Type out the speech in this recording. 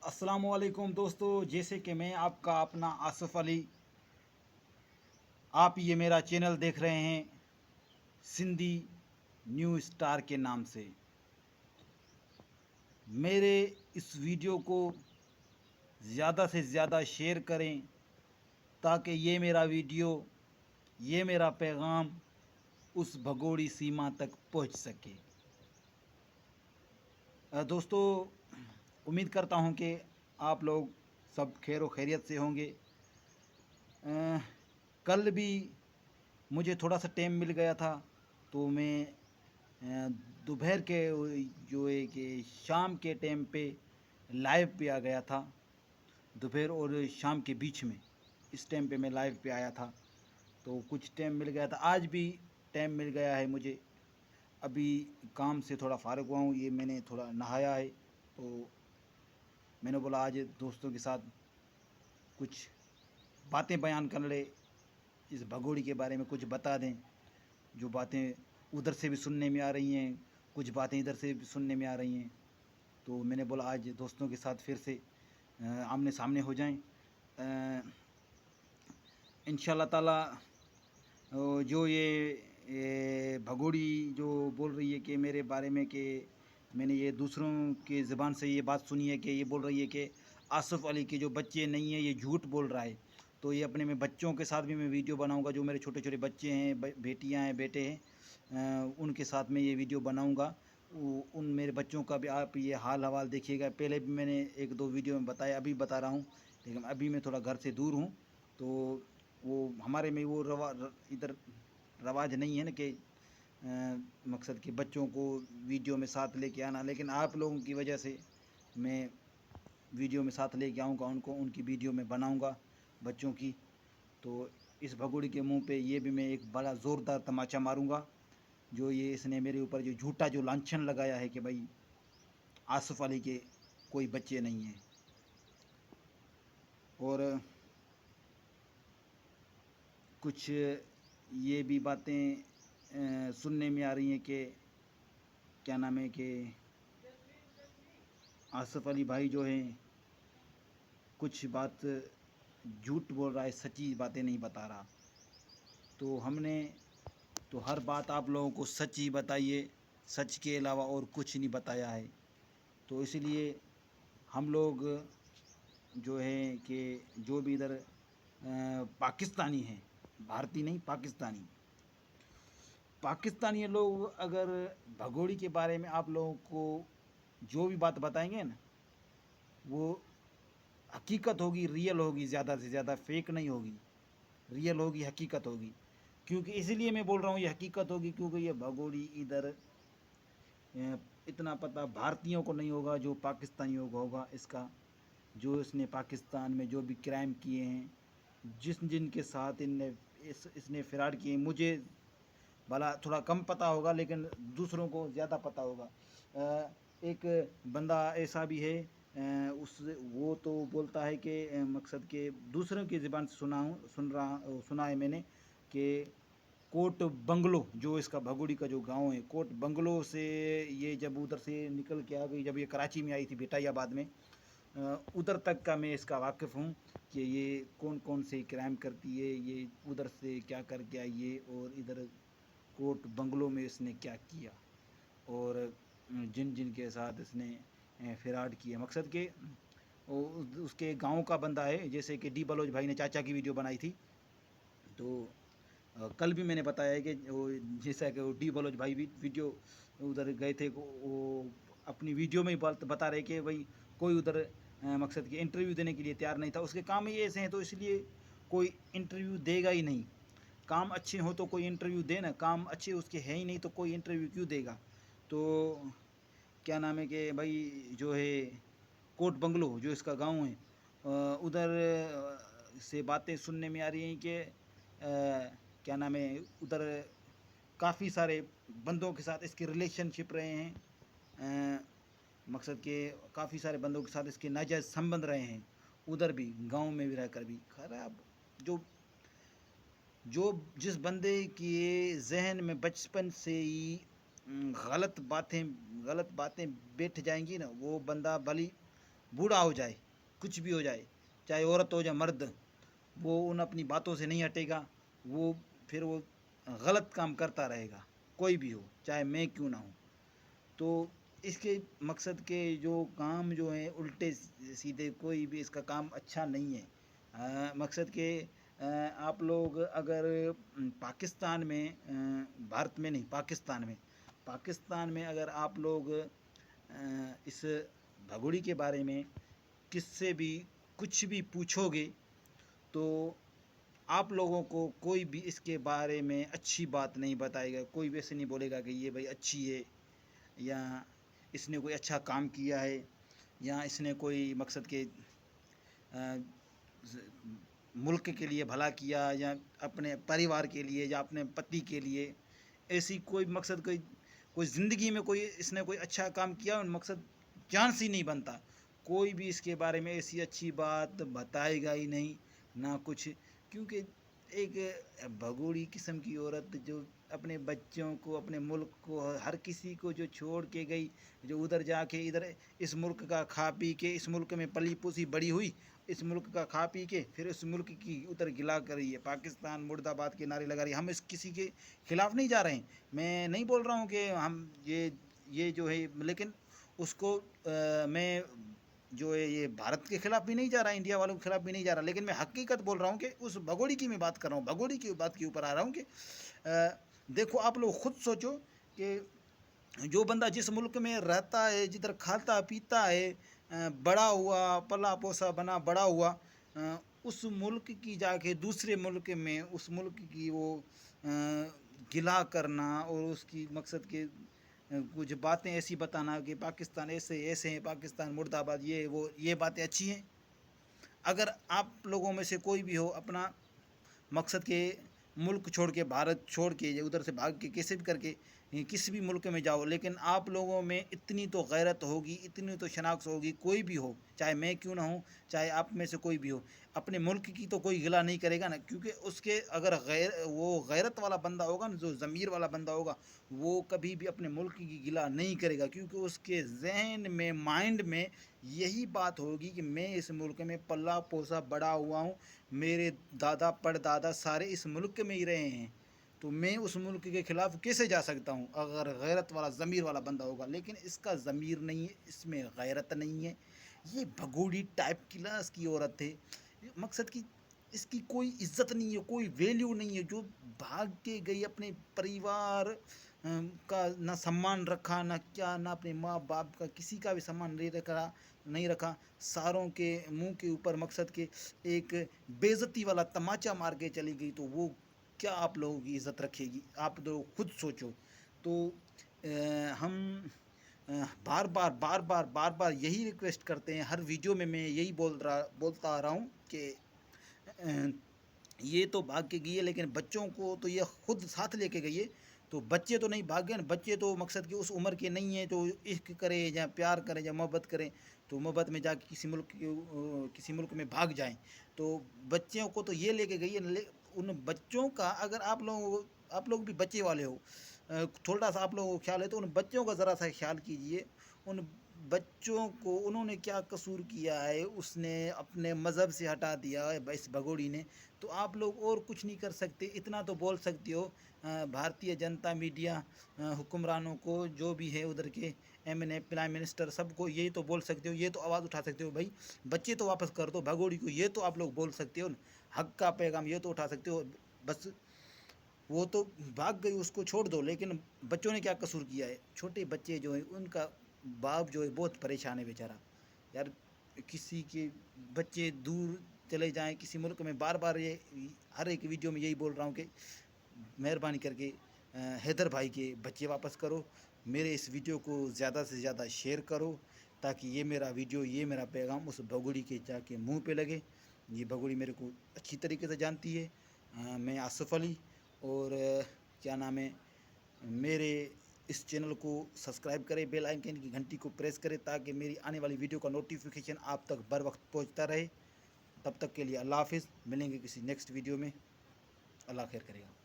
السلام علیکم دوستو، جیسے کہ میں آپ کا اپنا آصف علی، آپ یہ میرا چینل دیکھ رہے ہیں سندھی نیو اسٹار کے نام سے۔ میرے اس ویڈیو کو زیادہ سے زیادہ شیئر کریں تاکہ یہ میرا ویڈیو، یہ میرا پیغام اس بھگوڑی سیما تک پہنچ سکے۔ دوستو، امید کرتا ہوں کہ آپ لوگ سب خیر و خیریت سے ہوں گے۔ کل بھی مجھے تھوڑا سا ٹائم مل گیا تھا تو میں دوپہر کے جو ہے کہ شام کے ٹائم پہ لائیو پہ آ گیا تھا۔ دوپہر اور شام کے بیچ میں اس ٹائم پہ میں لائیو پہ آیا تھا، تو کچھ ٹائم مل گیا تھا۔ آج بھی ٹائم مل گیا ہے مجھے، ابھی کام سے تھوڑا فارغ ہوا ہوں، یہ میں نے تھوڑا نہایا ہے تو میں نے بولا آج دوستوں کے ساتھ کچھ باتیں بیان کر لے، اس بھگوڑی کے بارے میں کچھ بتا دیں۔ جو باتیں ادھر سے بھی سننے میں آ رہی ہیں، کچھ باتیں ادھر سے بھی سننے میں آ رہی ہیں، تو میں نے بولا آج دوستوں کے ساتھ پھر سے آمنے سامنے ہو جائیں۔ انشاءاللہ تعالی جو یہ بھگوڑی جو بول رہی ہے کہ میرے بارے میں، کہ میں نے یہ دوسروں کی زبان سے یہ بات سنی ہے کہ یہ بول رہی ہے کہ آصف علی کے جو بچے نہیں ہیں یہ جھوٹ بول رہا ہے، تو یہ اپنے میں بچوں کے ساتھ بھی میں ویڈیو بناؤں گا۔ جو میرے چھوٹے چھوٹے بچے ہیں، بیٹیاں ہیں، بیٹے ہیں، ان کے ساتھ میں یہ ویڈیو بناؤں گا۔ ان میرے بچوں کا بھی آپ یہ حال حوال دیکھیے گا۔ پہلے بھی میں نے ایک دو ویڈیو میں بتایا، ابھی بتا رہا ہوں، لیکن ابھی میں تھوڑا گھر سے دور ہوں، تو وہ ہمارے میں وہ ادھر رواج نہیں ہے نا کہ مقصد کہ بچوں کو ویڈیو میں ساتھ لے کے آنا، لیکن آپ لوگوں کی وجہ سے میں ویڈیو میں ساتھ لے کے آؤں گا، ان کی ویڈیو میں بناؤں گا بچوں کی۔ تو اس بھگوڑی کے منہ پہ یہ بھی میں ایک بڑا زوردار تماچا ماروں گا، جو یہ اس نے میرے اوپر جو جھوٹا جو لانچھن لگایا ہے کہ بھائی آصف علی کے کوئی بچے نہیں ہیں۔ اور کچھ یہ بھی باتیں سننے میں آ رہی ہیں کہ کیا نام ہے کہ آصف علی بھائی جو ہیں کچھ بات جھوٹ بول رہا ہے، سچی باتیں نہیں بتا رہا، تو ہم نے تو ہر بات آپ لوگوں کو سچ ہی بتائیے، سچ کے علاوہ اور کچھ نہیں بتایا ہے۔ تو اس لیے ہم لوگ جو ہے کہ جو بھی ادھر پاکستانی ہیں، بھارتی نہیں پاکستانی لوگ اگر بھگوڑی کے بارے میں آپ لوگوں کو جو بھی بات بتائیں گے نا، وہ حقیقت ہوگی، ریئل ہوگی، زیادہ سے زیادہ فیک نہیں ہوگی، ریئل ہوگی، حقیقت ہوگی۔ کیونکہ اسی لیے میں بول رہا ہوں یہ حقیقت ہوگی، کیونکہ یہ بھگوڑی ادھر اتنا پتہ بھارتیوں کو نہیں ہوگا جو پاکستانیوں کو ہوگا اس کا، جو اس نے پاکستان میں جو بھی کرائم کیے ہیں، جن کے ساتھ اس نے فراڈ کیے ہیں، مجھے بھلا تھوڑا کم پتہ ہوگا لیکن دوسروں کو زیادہ پتہ ہوگا۔ ایک بندہ ایسا بھی ہے، وہ تو بولتا ہے کہ مقصد کہ دوسروں کی زبان سے سنا ہے میں نے کہ کوٹ بنگلو، جو اس کا بھگوڑی کا جو گاؤں ہے، کوٹ بنگلو سے یہ جب ادھر سے نکل کے آ گئی، جب یہ کراچی میں آئی تھی بھٹائی آباد میں، ادھر تک کا میں اس کا واقف ہوں کہ یہ کون کون سے کرائم کرتی ہے، یہ ادھر سے کیا کر کے آئی ہے، اور ادھر کوٹ بنگلو میں اس نے کیا کیا، اور جن کے ساتھ اس نے فراڈ کیا۔ مقصد کہ اس کے گاؤں کا بندہ ہے، جیسے کہ ڈی بلوچ بھائی نے چاچا کی ویڈیو بنائی تھی، تو کل بھی میں نے بتایا ہے کہ جیسا کہ وہ ڈی بلوچ بھائی بھی ویڈیو ادھر گئے تھے، وہ اپنی ویڈیو میں بتا رہے کہ بھائی کوئی ادھر مقصد کہ انٹرویو دینے کے لیے تیار نہیں تھا، اس کے کام ہی ایسے ہیں تو اس لیے کوئی انٹرویو دے گا ہی نہیں۔ کام اچھے ہو تو کوئی انٹرویو دے نا، کام اچھے اس کے ہے ہی نہیں تو کوئی انٹرویو کیوں دے گا۔ تو کیا نام ہے کہ بھائی جو ہے کوٹ بنگلو جو اس کا گاؤں ہے، ادھر سے باتیں سننے میں آ رہی ہیں کہ کیا نام ہے ادھر کافی سارے بندوں کے ساتھ اس کے ریلیشن شپ رہے ہیں، مقصد کہ کافی سارے بندوں کے ساتھ اس کے ناجائز سمبند رہے ہیں، ادھر بھی گاؤں میں بھی رہ کر بھی خراب۔ جو جس بندے کے ذہن میں بچپن سے ہی غلط باتیں بیٹھ جائیں گی نا، وہ بندہ बूढ़ा हो जाए, कुछ भी हो जाए, चाहे औरत हो या मर्द, वो उन अपनी बातों से नहीं हटेगा। वो फिर वो गलत काम करता रहेगा, कोई भी हो, चाहे मैं क्यों ना हूँ। तो इसके मकसद के जो काम जो हैं उल्टे सीधे, कोई भी इसका काम अच्छा नहीं है। मकसद के आप लोग अगर पाकिस्तान में, भारत में नहीं, पाकिस्तान में अगर आप लोग इस भगोड़ी के बारे में किससे भी कुछ भी पूछोगे, तो आप लोगों को कोई भी इसके बारे में अच्छी बात नहीं बताएगा। कोई भी ऐसे नहीं बोलेगा कि ये भाई अच्छी है, या इसने कोई अच्छा काम किया है, या इसने कोई मकसद के मुल्क के लिए भला किया, या अपने परिवार के लिए, या अपने पति के लिए। ऐसी कोई मकसद, कोई ज़िंदगी में कोई इसने कोई अच्छा काम किया, उन मकसद चांस ही नहीं बनता। कोई भी इसके बारे में ऐसी अच्छी बात बताएगा ही नहीं, ना कुछ। क्योंकि एक भगोड़ी किस्म की औरत जो अपने बच्चों को, अपने मुल्क को, हर किसी को जो छोड़ के गई, जो उधर जाके इधर इस मुल्क का खा पी के, इस मुल्क में पली पोसी बड़ी हुई, इस मुल्क का खा पी के फिर इस मुल्क की उधर गिला कर रही है, पाकिस्तान मुर्दाबाद के नारे लगा रही है। हम इस किसी के खिलाफ़ नहीं जा रहे हैं, मैं नहीं बोल रहा हूँ कि हम ये जो है, लेकिन उसको मैं जो है ये भारत के खिलाफ भी नहीं जा रहा, इंडिया वालों के खिलाफ भी नहीं जा रहा, लेकिन मैं हकीकत बोल रहा हूँ कि उस भगोड़ी की मैं बात कर रहा हूँ, भगोड़ी की बात के ऊपर आ रहा हूँ कि देखो आप लोग खुद सोचो कि जो बंदा जिस मुल्क में रहता है, जिधर खाता पीता है, बड़ा हुआ, पला पोसा बना बड़ा हुआ, उस मुल्क की जाके दूसरे मुल्क में उस मुल्क की वो गिला करना, और उसकी मकसद के कुछ बातें ऐसी बताना कि पाकिस्तान ऐसे ऐसे हैं, पाकिस्तान मुर्दाबाद, ये वो, ये बातें अच्छी हैं। अगर आप लोगों में से कोई भी हो अपना मकसद के मुल्क छोड़ के, भारत छोड़ के, उधर से भाग के कैसे भी करके किसी भी मुल्क में जाओ, लेकिन आप लोगों में इतनी तो गैरत होगी, इतनी तो शनाख्त होगी, कोई भी हो, चाहे मैं क्यों ना हूँ, चाहे आप में से कोई भी हो, अपने मुल्क की तो कोई गिला नहीं करेगा ना। क्योंकि उसके अगर वो गैरत वाला बंदा होगा ना, जो ज़मीर वाला बंदा होगा, वो कभी भी अपने मुल्क की गिला नहीं करेगा। क्योंकि उसके जहन में, माइंड में यही बात होगी कि मैं इस मुल्क में पला पोसा बड़ा हुआ हूँ, मेरे दादा परदादा सारे इस मुल्क में ही रहे हैं, तो मैं उस मुल्क के ख़िलाफ़ कैसे जा सकता हूँ अगर गैरत वाला, ज़मीर वाला बंदा होगा। लेकिन इसका ज़मीर नहीं है, इसमें गैरत नहीं है, ये भगोड़ी टाइप क्लास की औरत है। मकसद की इसकी कोई इज्जत नहीं है, कोई वैल्यू नहीं है, जो भाग के गई, अपने परिवार का ना सम्मान रखा, ना क्या, ना अपने माँ बाप का किसी का भी सम्मान नहीं रखा, सारों के मुंह के ऊपर मकसद के एक बेइज्जती वाला तमाचा मार के चली गई, तो वो क्या आप लोगों की इज़्ज़त रखेगी? आप लोग खुद सोचो। तो हम बार बार यही रिक्वेस्ट करते हैं, हर वीडियो में मैं यही बोलता आ रहा हूँ कि ये तो भाग के गई है, लेकिन बच्चों को तो ये खुद साथ लेके गई है। तो बच्चे तो नहीं भाग गए ना, बच्चे तो मकसद की उस उम्र के नहीं है तो इश्क करे या प्यार करें या मोहब्बत करें, तो मोहब्बत में जाके किसी मुल्क में भाग जाएं। तो बच्चों को तो ये लेके गई है। उन बच्चों का अगर आप लोग भी बच्चे वाले हो, थोड़ा सा आप लोगों को ख्याल है, तो उन बच्चों का ज़रा सा ख्याल कीजिए। उन बच्चों को उन्होंने क्या कसूर किया है, उसने अपने मज़हब से हटा दिया है इस भगोड़ी ने। तो आप लोग और कुछ नहीं कर सकते, इतना तो बोल सकते हो भारतीय जनता मीडिया, हुक्मरानों को, जो भी है उधर के MNA, प्राइम मिनिस्टर, सबको यही तो बोल सकते हो, ये तो आवाज़ उठा सकते हो, भाई बच्चे तो वापस कर दो भगोड़ी को, ये तो आप लोग बोल सकते हो। हक का पैगाम ये तो उठा सकते हो। बस वो तो भाग गई, उसको छोड़ दो, लेकिन बच्चों ने क्या कसूर किया है? छोटे बच्चे जो हैं उनका बाप जो है बहुत परेशान है बेचारा। यार किसी के बच्चे दूर चले जाएं किसी मुल्क में, बार बार ये हर एक वीडियो में यही बोल रहा हूँ कि मेहरबानी करके हैदर भाई के बच्चे वापस करो। मेरे इस वीडियो को ज़्यादा से ज़्यादा शेयर करो, ताकि ये मेरा वीडियो, ये मेरा पैगाम उस भगोड़ी के जाके मुंह पे लगे। ये भगोड़ी मेरे को अच्छी तरीके से जानती है। मैं आसिफ अली, और क्या नाम है, मेरे इस चैनल को सब्सक्राइब करें, बेल आइकन की घंटी को प्रेस करें, ताकि मेरी आने वाली वीडियो का नोटिफिकेशन आप तक बर वक्त पहुँचता रहे। तब तक के लिए अल्लाह हाफिज़। मिलेंगे किसी नेक्स्ट वीडियो में। अल्लाह खैर करेगा।